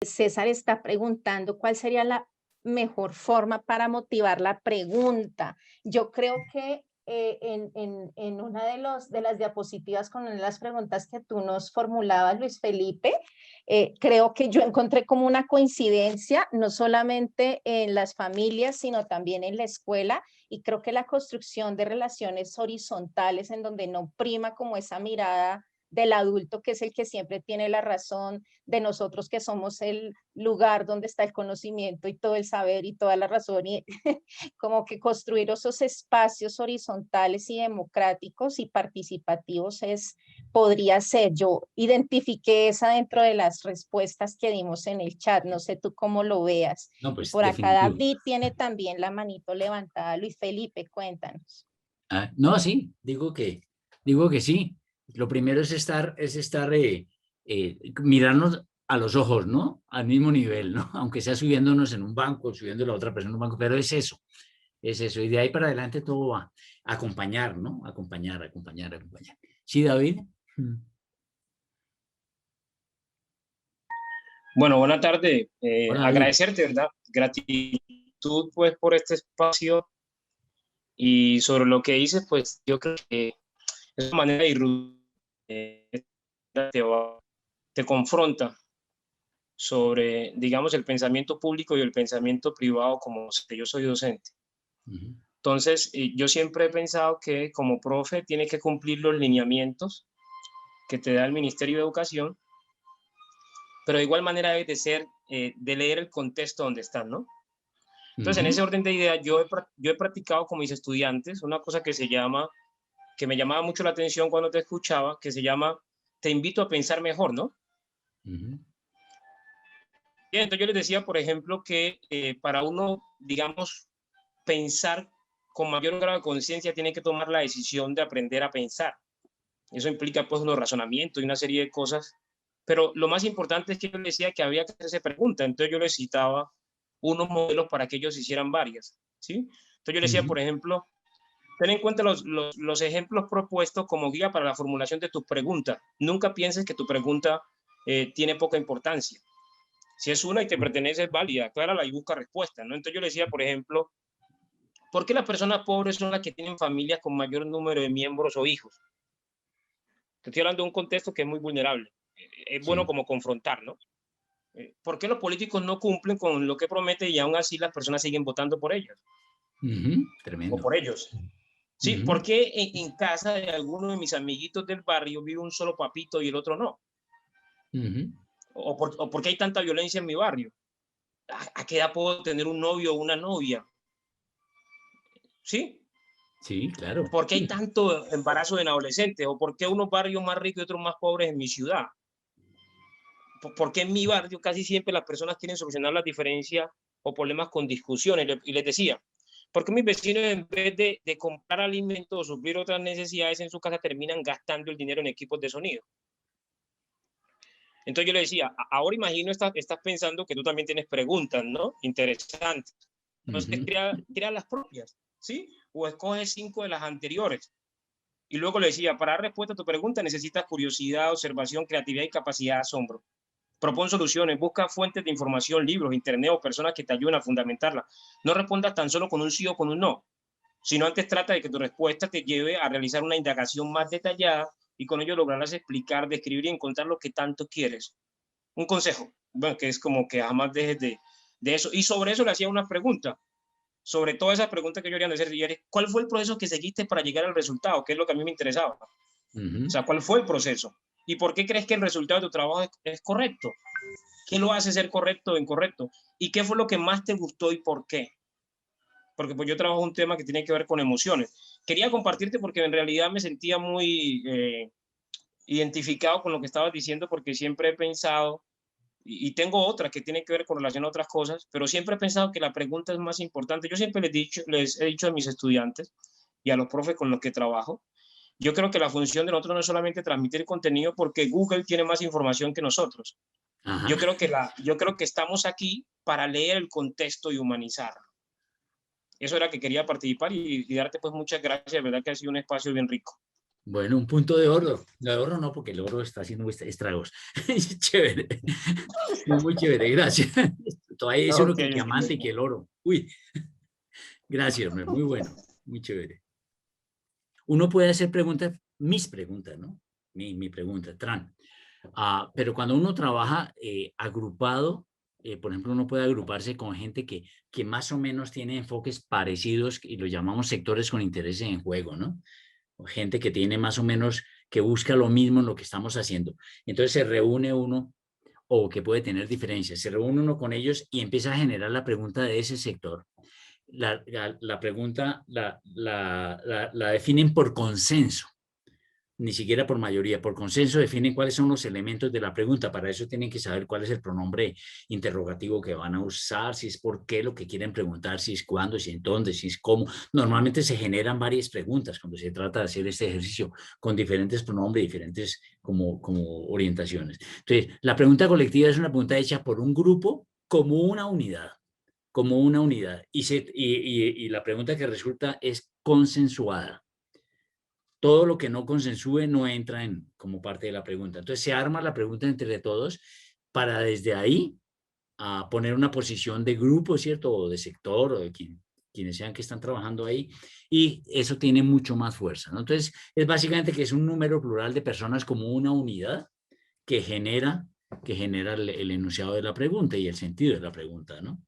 César está preguntando cuál sería la mejor forma para motivar la pregunta. Yo creo que en una de las diapositivas con una de las preguntas que tú nos formulabas, Luis Felipe, creo que yo encontré como una coincidencia, no solamente en las familias, sino también en la escuela, y creo que la construcción de relaciones horizontales en donde no prima como esa mirada del adulto que es el que siempre tiene la razón, de nosotros que somos el lugar donde está el conocimiento y todo el saber y toda la razón, y como que construir esos espacios horizontales y democráticos y participativos podría ser. Yo identifiqué esa dentro de las respuestas que dimos en el chat, no sé tú cómo lo veas. No, Y pues por acá definitivo. David tiene también la manito levantada. Luis Felipe, cuéntanos. Ah, no, sí, digo que sí. Lo primero es estar mirarnos a los ojos, ¿no? Al mismo nivel, ¿no? Aunque sea subiéndonos en un banco, subiendo a la otra persona en un banco, pero es eso, es eso. Y de ahí para adelante todo va. Acompañar, ¿no? Acompañar, acompañar, acompañar. Sí, David. Mm. Bueno, buena tarde. Hola, David. Agradecerte, ¿verdad? Gratitud, pues, por este espacio y sobre lo que dices, pues, yo creo que es una manera de te confronta sobre, digamos, el pensamiento público y el pensamiento privado, como que yo soy docente. Ujú. Entonces, yo siempre he pensado que como profe tiene que cumplir los lineamientos que te da el Ministerio de Educación, pero de igual manera debe de ser, de leer el contexto donde están, ¿no? Entonces, en ese Ujú. orden de ideas, yo he practicado con mis estudiantes una cosa que se llama, que me llamaba mucho la atención cuando te escuchaba, que se llama, te invito a pensar mejor, ¿no? Ujú. Y entonces yo les decía, por ejemplo, que para uno, digamos, pensar con mayor grado de conciencia, tiene que tomar la decisión de aprender a pensar. Eso implica pues unos razonamientos y una serie de cosas, pero lo más importante es que yo les decía que había que hacerse preguntas, entonces yo les citaba unos modelos para que ellos hicieran varias, ¿sí? Entonces yo les decía, Ujú. por ejemplo, ten en cuenta los ejemplos propuestos como guía para la formulación de tus preguntas. Nunca pienses que tu pregunta tiene poca importancia. Si es una y te pertenece, es válida, aclárala y busca respuesta, ¿no? Entonces yo le decía, por ejemplo, ¿por qué las personas pobres son las que tienen familias con mayor número de miembros o hijos? Te estoy hablando de un contexto que es muy vulnerable. Es bueno Sí. como confrontar, ¿no? ¿Por qué los políticos no cumplen con lo que prometen y aún así las personas siguen votando por ellos Ujú. o Tremendo. por ellos? Sí, Ujú. ¿por qué en casa de alguno de mis amiguitos del barrio vive un solo papito y el otro no? Ujú. ¿O por qué hay tanta violencia en mi barrio? ¿A qué edad puedo tener un novio o una novia? ¿Sí? Sí, claro. ¿Por qué hay tanto embarazo en adolescentes? ¿O por qué unos barrios más ricos y otros más pobres en mi ciudad? ¿Por qué en mi barrio casi siempre las personas quieren solucionar las diferencias o problemas con discusiones? Y les decía, ¿por qué mis vecinos en vez de comprar alimentos o suplir otras necesidades en su casa terminan gastando el dinero en equipos de sonido? Entonces yo le decía, ahora imagino estás pensando que tú también tienes preguntas, ¿no? Interesantes. Entonces Ujú. crea las propias, ¿sí? O escoge 5 de las anteriores. Y luego le decía, para dar respuesta a tu pregunta necesitas curiosidad, observación, creatividad y capacidad de asombro. Propon soluciones, busca fuentes de información, libros, internet o personas que te ayuden a fundamentarla. No respondas tan solo con un sí o con un no, sino antes trata de que tu respuesta te lleve a realizar una indagación más detallada y con ello lograrás explicar, describir y encontrar lo que tanto quieres. Un consejo, bueno, que es como que jamás dejes de eso. Y sobre eso le hacía una pregunta, sobre todas esas preguntas que yo quería hacer. ¿Cuál fue el proceso que seguiste para llegar al resultado? Que es lo que a mí me interesaba. O Ujú. sea, ¿cuál fue el proceso? ¿Y por qué crees que el resultado de tu trabajo es correcto? ¿Qué lo hace ser correcto o incorrecto? ¿Y qué fue lo que más te gustó y por qué? Porque pues yo trabajo un tema que tiene que ver con emociones. Quería compartirte porque en realidad me sentía muy identificado con lo que estabas diciendo porque siempre he pensado, y tengo otra que tiene que ver con relación a otras cosas, pero siempre he pensado que la pregunta es más importante. Yo siempre les he dicho a mis estudiantes y a los profes con los que trabajo, yo creo que la función de nosotros no es solamente transmitir contenido porque Google tiene más información que nosotros. Ajá. Yo creo que estamos aquí para leer el contexto y humanizarlo. Eso era que quería participar y darte pues muchas gracias, de verdad que ha sido un espacio bien rico. Bueno, un punto de oro. De oro no, porque el oro está haciendo estragos. Chévere. Muy chévere, gracias. Todavía dice uno Ok, que el diamante y ok. que el oro. Uy, gracias, hombre, muy bueno, muy chévere. Uno puede hacer preguntas, mis preguntas, ¿no? Mi pregunta, Tran. Pero cuando uno trabaja agrupado, por ejemplo, uno puede agruparse con gente que más o menos tiene enfoques parecidos y lo llamamos sectores con intereses en juego, ¿no? O gente que tiene más o menos, que busca lo mismo en lo que estamos haciendo. Entonces se reúne uno o que puede tener diferencias. Se reúne uno con ellos y empieza a generar la pregunta de ese sector. La pregunta la definen por consenso, ni siquiera por mayoría, por consenso definen cuáles son los elementos de la pregunta. Para eso tienen que saber cuál es el pronombre interrogativo que van a usar, si es por qué lo que quieren preguntar, si es cuándo, si es dónde, si es cómo. Normalmente se generan varias preguntas cuando se trata de hacer este ejercicio con diferentes pronombres, diferentes como orientaciones. Entonces, la pregunta colectiva es una pregunta hecha por un grupo como una unidad. Como una unidad. Y la pregunta que resulta es consensuada. Todo lo que no consensúe no entra como parte de la pregunta. Entonces se arma la pregunta entre todos para desde ahí poner una posición de grupo, ¿cierto? O de sector o de quienes sean que están trabajando ahí. Y eso tiene mucho más fuerza, ¿no? Entonces es básicamente que es un número plural de personas como una unidad que genera el enunciado de la pregunta y el sentido de la pregunta, ¿no?